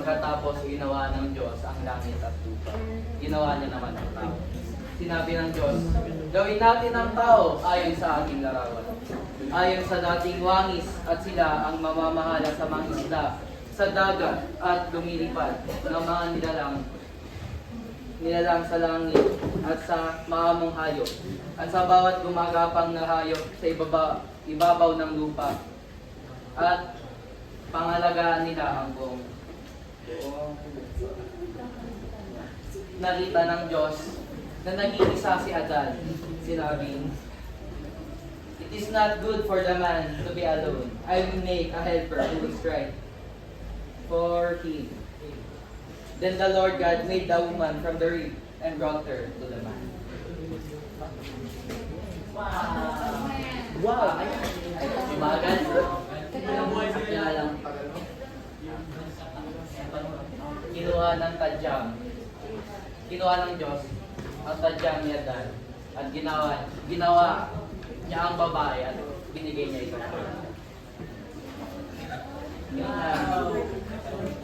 Pagkatapos ginawa ng Diyos ang langit at lupa. Ginawa niya naman ang tao. Sinabi ng Diyos, gawin natin ang tao ayon sa ating larawan. Ayon sa dating wangis at sila ang mamamahala sa mga isla, sa dagat at lumilipad ng mga nilalang sa langit at sa maamong hayop at sa bawat gumagapang na hayop sa ibabaw ng lupa at pangalagaan nila ang buong. Nakita ng Diyos na nag-iisa si Adan. Sinabing, it is not good for the man to be alone. I will make a helper who is right for him. Then the Lord God made the woman from the rib and brought her to the man. Wow! Umagan. Kinuha ng tadyam. Kinuha ng Diyos ang tadyam ni Adan at ginawa niya ang babae at binigay niya ito.